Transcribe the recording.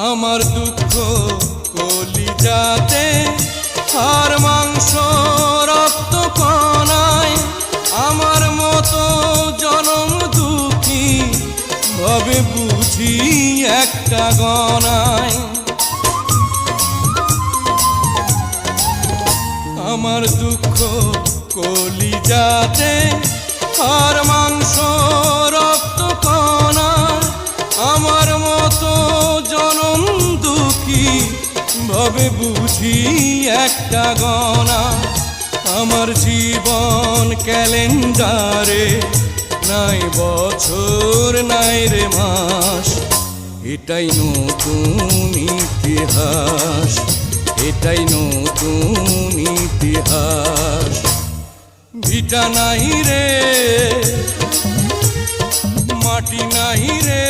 আমার দুঃখ কলিজাতে হাড় মাংস রক্ত কণায় আমার মতো জনম দুঃখী ভাবে বুঝি একটা গণায়। আমার দুঃখ কলিজাতে হাড় মাংস রক্ত কণায় আমার মতো জনম দুঃখী ভাবে বুঝি একটা গণা। আমার জীবন ক্যালেন্ডারে নাই বছর নাই রে মাস, এটাই নতুন ইতিহাস, এটাই নতুন ইতিহাস। ভিটা নাই রে মাটি নাই রে